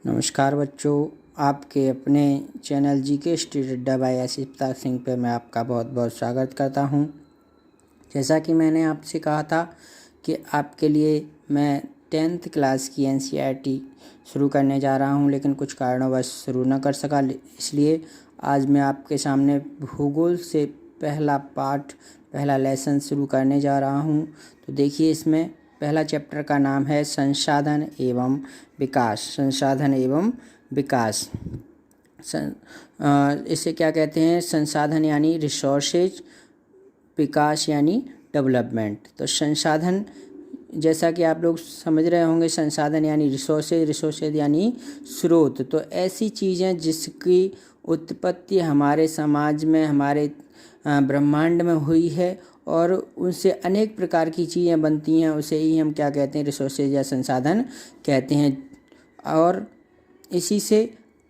नमस्कार बच्चों, आपके अपने चैनल जीके स्टडी अड्डा बाय असिफ्ता सिंह पे मैं आपका बहुत बहुत स्वागत करता हूं। जैसा कि मैंने आपसे कहा था कि आपके लिए मैं 10th क्लास की एनसीईआरटी शुरू करने जा रहा हूं, लेकिन कुछ कारणवश शुरू न कर सका। इसलिए आज मैं आपके सामने भूगोल से पहला लेसन शुरू करने जा रहा हूं। तो देखिए, इसमें पहला चैप्टर का नाम है संसाधन एवं विकास। संसाधन एवं विकास इसे क्या कहते हैं? संसाधन यानी रिसोर्सेज, विकास यानी डेवलपमेंट। तो संसाधन, जैसा कि आप लोग समझ रहे होंगे, संसाधन यानी रिसोर्सेज यानी स्रोत। तो ऐसी चीज़ें जिसकी उत्पत्ति हमारे समाज में, हमारे ब्रह्मांड में हुई है और उनसे अनेक प्रकार की चीज़ें बनती हैं, उसे ही हम क्या कहते हैं? रिसोर्सेज या संसाधन कहते हैं। और इसी से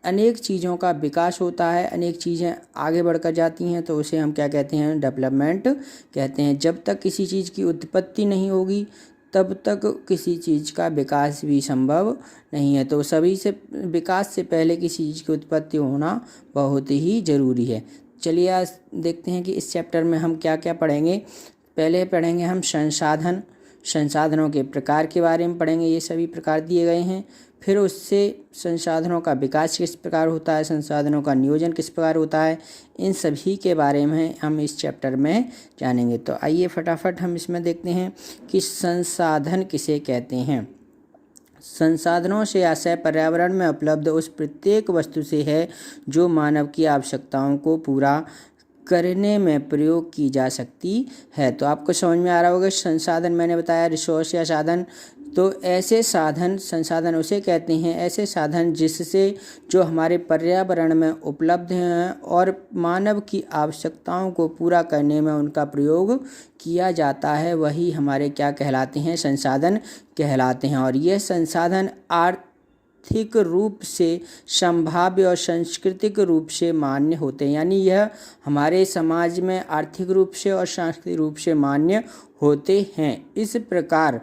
अनेक चीज़ों का विकास होता है, अनेक चीज़ें आगे बढ़कर जाती हैं, तो उसे हम क्या कहते हैं? डेवलपमेंट कहते हैं। जब तक किसी चीज़ की उत्पत्ति नहीं होगी तब तक किसी चीज़ का विकास भी संभव नहीं है। तो सभी से विकास से पहले किसी चीज़ की उत्पत्ति होना बहुत ही ज़रूरी है। चलिए आज देखते हैं कि इस चैप्टर में हम क्या क्या पढ़ेंगे। पहले पढ़ेंगे हम संसाधनों के प्रकार के बारे में पढ़ेंगे। ये सभी प्रकार दिए गए हैं। फिर उससे संसाधनों का विकास किस प्रकार होता है, संसाधनों का नियोजन किस प्रकार होता है, इन सभी के बारे में हम इस चैप्टर में जानेंगे। तो आइए फटाफट हम इसमें देखते हैं कि संसाधन किसे कहते हैं। संसाधनों से आशय पर्यावरण में उपलब्ध उस प्रत्येक वस्तु से है जो मानव की आवश्यकताओं को पूरा करने में प्रयोग की जा सकती है। तो आपको समझ में आ रहा होगा, संसाधन मैंने बताया रिसोर्स या साधन। तो ऐसे साधन, संसाधन उसे कहते हैं, ऐसे साधन जिससे जो हमारे पर्यावरण में उपलब्ध हैं और मानव की आवश्यकताओं को पूरा करने में उनका प्रयोग किया जाता है, वही हमारे क्या कहलाते हैं? संसाधन कहलाते हैं। और ये संसाधन आर्थिक रूप से संभाव्य और सांस्कृतिक रूप से मान्य होते हैं। यानी यह हमारे समाज में आर्थिक रूप से और सांस्कृतिक रूप से मान्य होते हैं। इस प्रकार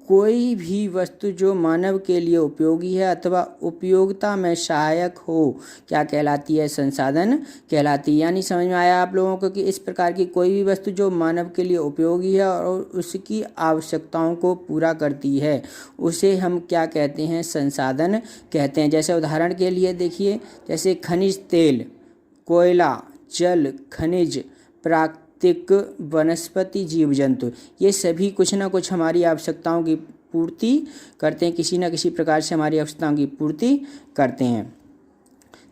कोई भी वस्तु जो मानव के लिए उपयोगी है अथवा उपयोगिता में सहायक हो, क्या कहलाती है? संसाधन कहलाती है। यानी समझ में आया आप लोगों को कि इस प्रकार की कोई भी वस्तु जो मानव के लिए उपयोगी है और उसकी आवश्यकताओं को पूरा करती है, उसे हम क्या कहते हैं? संसाधन कहते हैं। जैसे उदाहरण के लिए देखिए, जैसे खनिज तेल, कोयला, जल, खनिज, प्राकृतिक वनस्पति, जीव जंतु, ये सभी कुछ ना कुछ हमारी आवश्यकताओं की पूर्ति करते हैं, किसी न किसी प्रकार से हमारी आवश्यकताओं की पूर्ति करते हैं।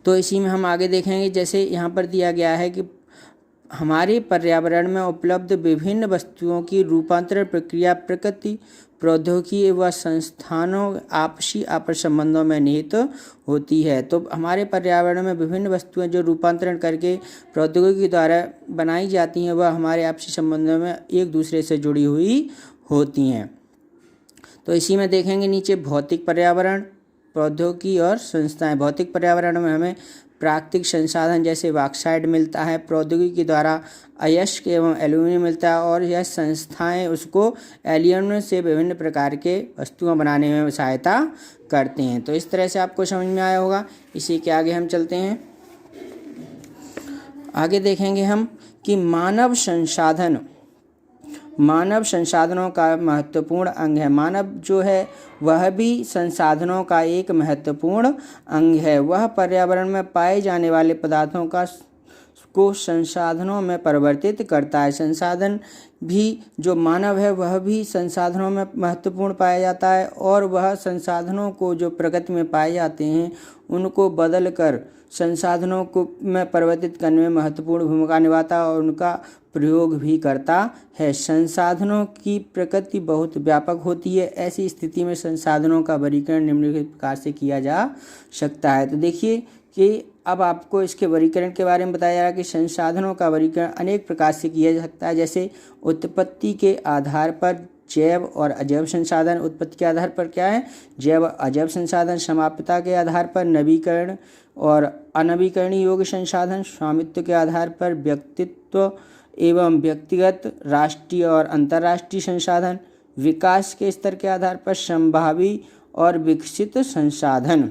तो इसी में हम आगे देखेंगे। जैसे यहाँ पर दिया गया है कि हमारे पर्यावरण में उपलब्ध विभिन्न वस्तुओं की रूपांतरण प्रक्रिया प्रकृति, प्रौद्योगिकी व संस्थानों आपसी आपस संबंधों में निहित होती है। तो हमारे पर्यावरण में विभिन्न वस्तुएं जो रूपांतरण करके प्रौद्योगिकी द्वारा बनाई जाती हैं, वह हमारे आपसी संबंधों में एक दूसरे से जुड़ी हुई होती हैं। तो इसी में देखेंगे नीचे भौतिक पर्यावरण, प्रौद्योगिकी और संस्थाएं। भौतिक पर्यावरण में हमें प्राकृतिक संसाधन जैसे बॉक्साइट मिलता है, प्रौद्योगिकी द्वारा अयस्क एवं एल्यूमिनियम मिलता है, और यह संस्थाएं उसको एल्यूमिनियम से विभिन्न प्रकार के वस्तुएं बनाने में सहायता करते हैं। तो इस तरह से आपको समझ में आया होगा। इसी के आगे हम चलते हैं। आगे देखेंगे हम कि मानव संसाधनों का महत्वपूर्ण अंग है। मानव जो है वह भी संसाधनों का एक महत्वपूर्ण अंग है। वह पर्यावरण में पाए जाने वाले पदार्थों को संसाधनों में परिवर्तित करता है। संसाधन भी जो मानव है वह भी संसाधनों में महत्वपूर्ण पाया जाता है, और वह संसाधनों को जो प्रकृति में पाए जाते हैं उनको बदल कर संसाधनों को में परिवर्तित करने में महत्वपूर्ण भूमिका निभाता है और उनका प्रयोग भी करता है। संसाधनों की प्रकृति बहुत व्यापक होती है। ऐसी स्थिति में संसाधनों का वर्गीकरण निम्नलिखित प्रकार से किया जा सकता है। तो देखिए कि अब आपको इसके वर्गीकरण के बारे में बताया जा रहा है कि संसाधनों का वर्गीकरण अनेक प्रकार से किया जा सकता है। जैसे उत्पत्ति के आधार पर जैव और अजैव संसाधन। उत्पत्ति के आधार पर क्या है? जैव अजैव संसाधन। समाप्यता के आधार पर नवीकरण और अनवीकरणीय योग्य संसाधन। स्वामित्व के आधार पर व्यक्तित्व एवं व्यक्तिगत, राष्ट्रीय और अंतर्राष्ट्रीय संसाधन। विकास के स्तर के आधार पर संभावी और विकसित संसाधन।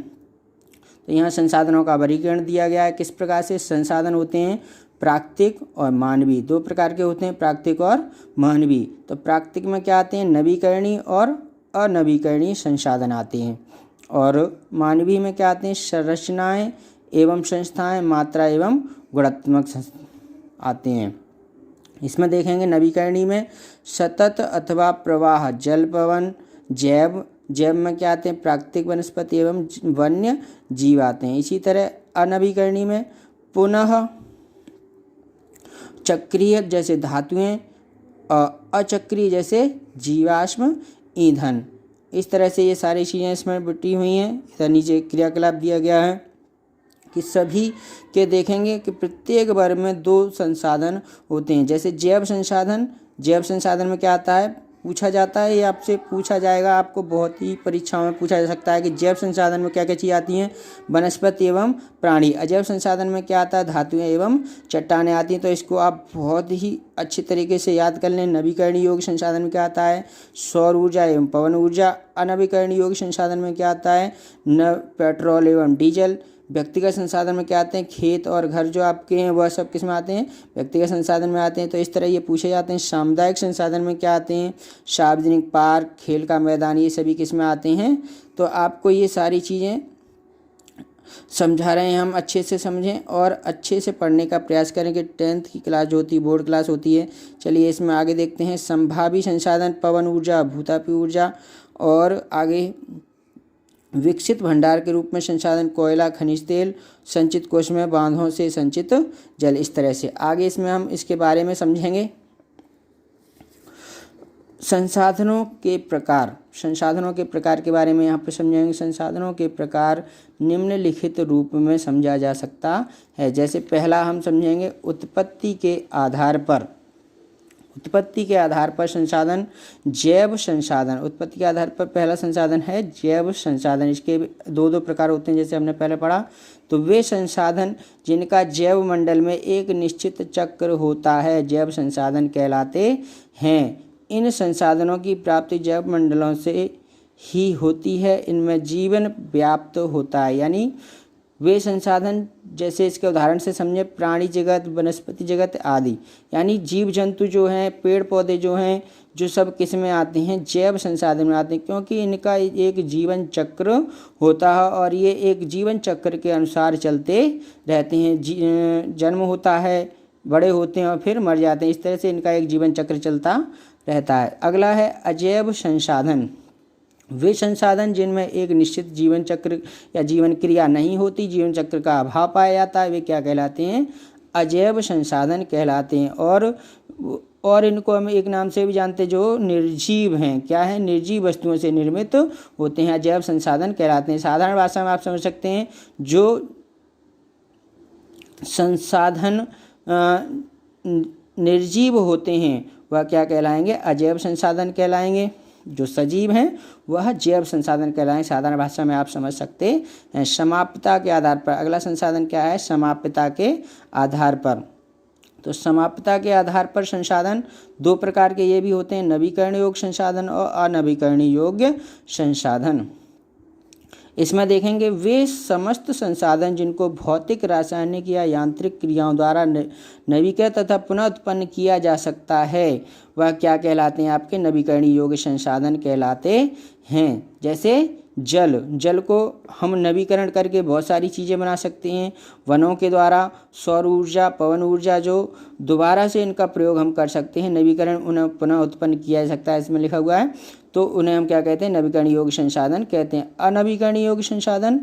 तो यहाँ संसाधनों का वर्गीकरण दिया गया है। किस प्रकार से संसाधन होते हैं, प्राकृतिक और मानवीय, दो प्रकार के होते हैं, प्राकृतिक और मानवीय। तो प्राकृतिक में क्या आते हैं, नवीकरणीय और अनवीकरणीय संसाधन आते हैं, और मानवीय में क्या आते हैं, संरचनाएं एवं संस्थाएं, मात्रा एवं गुणात्मक आते हैं। इसमें देखेंगे नवीकरणीय में सतत अथवा प्रवाह, जल, पवन, जैव, जैव में क्या आते हैं, प्राकृतिक, वनस्पति एवं वन्य जीव आते हैं। इसी तरह अनवीकरणीय में पुनः चक्रीय जैसे धातुएं, अचक्रीय जैसे जीवाश्म ईंधन। इस तरह से ये सारी चीज़ें इसमें बटी हुई हैं। इधर नीचे क्रियाकलाप दिया गया है कि सभी के देखेंगे कि प्रत्येक वर्ग में दो संसाधन होते हैं। जैसे जैव संसाधन, जैव संसाधन में क्या आता है, पूछा जाता है, ये आपसे पूछा जाएगा, आपको बहुत ही परीक्षाओं में पूछा जा सकता है कि जैव संसाधन में क्या क्या चीज़ें आती हैं, वनस्पति एवं प्राणी। अजैव संसाधन में क्या आता है, धातुएं एवं चट्टानें आती हैं। तो इसको आप बहुत ही अच्छी तरीके से याद कर लें। नवीकरणीय योग्य संसाधन में क्या आता है, सौर ऊर्जा एवं पवन ऊर्जा। अनवीकरणीय योग्य संसाधन में क्या आता है, पेट्रोल एवं डीजल। व्यक्तिगत संसाधन में क्या आते हैं, खेत और घर जो आपके हैं वह सब किस में आते हैं, व्यक्तिगत संसाधन में आते हैं। तो इस तरह ये पूछे जाते हैं। सामुदायिक संसाधन में क्या आते हैं, सार्वजनिक पार्क, खेल का मैदान, ये सभी किस में आते हैं। तो आपको ये सारी चीज़ें समझा रहे हैं हम, अच्छे से समझें और अच्छे से पढ़ने का प्रयास करें कि 10th की क्लास जो होती है बोर्ड क्लास होती है। चलिए इसमें आगे देखते हैं। संभावी संसाधन, पवन ऊर्जा, भूतापी ऊर्जा, और आगे विकसित भंडार के रूप में संसाधन, कोयला, खनिज तेल, संचित कोश में बांधों से संचित जल। इस तरह से आगे इसमें हम इसके बारे में समझेंगे। संसाधनों के प्रकार, संसाधनों के प्रकार के बारे में यहाँ पर समझेंगे। संसाधनों के प्रकार निम्नलिखित रूप में समझा जा सकता है। जैसे पहला हम समझेंगे उत्पत्ति के आधार पर। उत्पत्ति के आधार पर संसाधन, जैव संसाधन। उत्पत्ति के आधार पर पहला संसाधन है जैव संसाधन। इसके दो दो प्रकार होते हैं, जैसे हमने पहले पढ़ा। तो वे संसाधन जिनका जैव मंडल में एक निश्चित चक्र होता है जैव संसाधन कहलाते हैं। इन संसाधनों की प्राप्ति जैव मंडलों से ही होती है। इनमें जीवन व्याप्त होता है। यानी वे संसाधन, जैसे इसके उदाहरण से समझे, प्राणी जगत, वनस्पति जगत आदि। यानी जीव जंतु जो हैं, पेड़ पौधे जो हैं, जो सब किस में आते हैं, जैव संसाधन में आते हैं, क्योंकि इनका एक जीवन चक्र होता है और ये एक जीवन चक्र के अनुसार चलते रहते हैं। जन्म होता है, बड़े होते हैं और फिर मर जाते हैं। इस तरह से इनका एक जीवन चक्र चलता रहता है। अगला है अजैव संसाधन। वे संसाधन जिनमें एक निश्चित जीवन चक्र या जीवन क्रिया नहीं होती, जीवन चक्र का अभाव पाया जाता है, वे क्या कहलाते हैं, अजैव संसाधन कहलाते हैं। और इनको हम एक नाम से भी जानते हैं, जो निर्जीव हैं। क्या है, निर्जीव वस्तुओं से निर्मित होते हैं, अजैव संसाधन कहलाते हैं। साधारण भाषा में आप समझ सकते हैं, जो संसाधन निर्जीव होते हैं वह क्या कहलाएंगे, अजैव संसाधन कहलाएंगे। जो सजीव हैं वह जैव संसाधन कहलाएंगे। साधारण भाषा में आप समझ सकते हैं। समाप्यता के आधार पर अगला संसाधन क्या है, समाप्यता के आधार पर। तो समाप्यता के आधार पर संसाधन दो प्रकार के ये भी होते हैं, नवीकरण योग्य संसाधन और अनवीकरणीय योग्य संसाधन। इसमें देखेंगे वे समस्त संसाधन जिनको भौतिक, रासायनिक या यांत्रिक क्रियाओं द्वारा नवीकृत तथा पुनः उत्पन्न किया जा सकता है, वह क्या कहलाते हैं, आपके नवीकरणीय योग्य संसाधन कहलाते हैं। जैसे जल, जल को हम नवीकरण करके बहुत सारी चीज़ें बना सकते हैं वनों के द्वारा। सौर ऊर्जा, पवन ऊर्जा, जो दोबारा से इनका प्रयोग हम कर सकते हैं, नवीकरण उन्हें पुनः उत्पन्न किया जा सकता है, इसमें लिखा हुआ है। तो उन्हें हम क्या कहते हैं, नवीकरणीय योग्य संसाधन कहते हैं। अनवीकरणीय योग्य संसाधन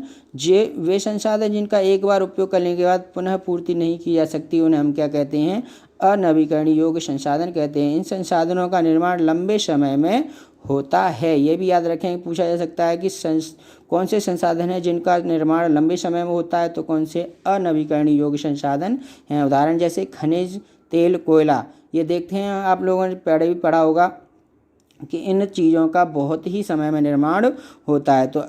वे संसाधन जिनका एक बार उपयोग करने के बाद पुनः पूर्ति नहीं की जा सकती, उन्हें हम क्या कहते हैं, अनवीकरणीय योग्य संसाधन कहते हैं। इन संसाधनों का निर्माण लंबे समय में होता है। ये भी याद रखें, पूछा जा सकता है कि कौन से संसाधन हैं जिनका निर्माण लंबे समय में होता है, तो कौन से अनवीकरणीय योग्य संसाधन हैं। उदाहरण जैसे खनिज तेल, कोयला। ये देखते हैं, आप लोगों ने पहले भी पढ़ा होगा कि इन चीज़ों का बहुत ही समय में निर्माण होता है। तो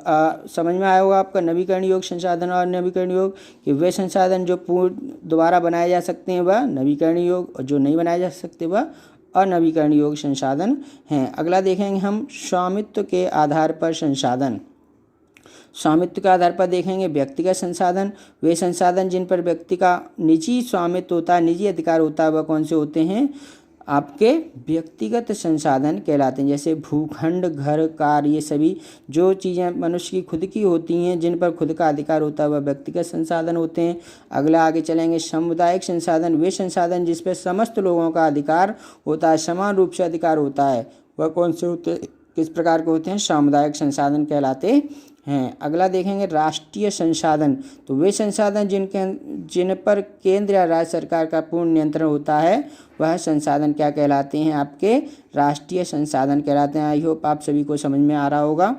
समझ में आया होगा आपका नवीकरणीय योग्य संसाधन और अनवीकरणीय योग्य, कि वे संसाधन जो दोबारा बनाए जा सकते हैं वह नवीकरणीय योग्य, और जो नहीं बनाए जा सकते वह अनवीकरणीय योग्य संसाधन हैं। अगला देखेंगे हम स्वामित्व के आधार पर संसाधन। स्वामित्व के आधार पर देखेंगे व्यक्तिगत संसाधन, वे संसाधन जिन पर व्यक्ति का निजी स्वामित्व होता है, निजी अधिकार होता है, वह कौन से होते हैं, आपके व्यक्तिगत संसाधन कहलाते हैं। जैसे भूखंड, घर, कार, ये सभी जो चीज़ें मनुष्य की खुद की होती हैं, जिन पर खुद का अधिकार होता है, वह व्यक्तिगत संसाधन होते हैं। अगला आगे चलेंगे, सामुदायिक संसाधन, वे संसाधन जिस पर समस्त लोगों का अधिकार होता है, समान रूप से अधिकार होता है, वह कौन से होते हैं, किस प्रकार के होते हैं, सामुदायिक संसाधन कहलाते हैं। अगला देखेंगे राष्ट्रीय संसाधन, तो वे संसाधन जिन पर केंद्र या राज्य सरकार का पूर्ण नियंत्रण होता है, वह संसाधन क्या कहलाते हैं, आपके राष्ट्रीय संसाधन कहलाते हैं। आई होप आप सभी को समझ में आ रहा होगा।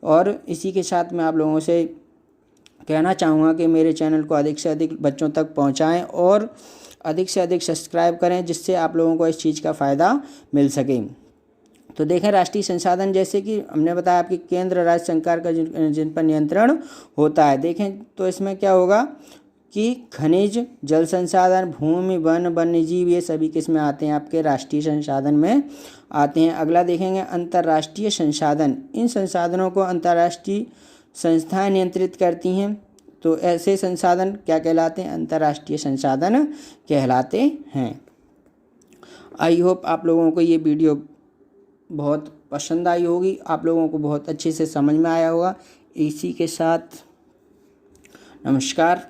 और इसी के साथ मैं आप लोगों से कहना चाहूँगा कि मेरे चैनल को अधिक से अधिक बच्चों तक पहुँचाएँ और अधिक से अधिक सब्सक्राइब करें, जिससे आप लोगों को इस चीज़ का फ़ायदा मिल सके। तो देखें राष्ट्रीय संसाधन, जैसे कि हमने बताया आपकी केंद्र राज्य सरकार का जिन पर नियंत्रण होता है। देखें तो इसमें क्या होगा कि खनिज, जल संसाधन, भूमि, वन, वन्यजीव, ये सभी किस में आते हैं, आपके राष्ट्रीय संसाधन में आते हैं। अगला देखेंगे अंतर्राष्ट्रीय संसाधन, इन संसाधनों को अंतर्राष्ट्रीय संस्थाएं नियंत्रित करती हैं। तो ऐसे संसाधन क्या कहलाते हैं, अंतर्राष्ट्रीय संसाधन कहलाते हैं। आई होप आप लोगों को ये वीडियो बहुत पसंद आई होगी, आप लोगों को बहुत अच्छे से समझ में आया होगा। इसी के साथ नमस्कार।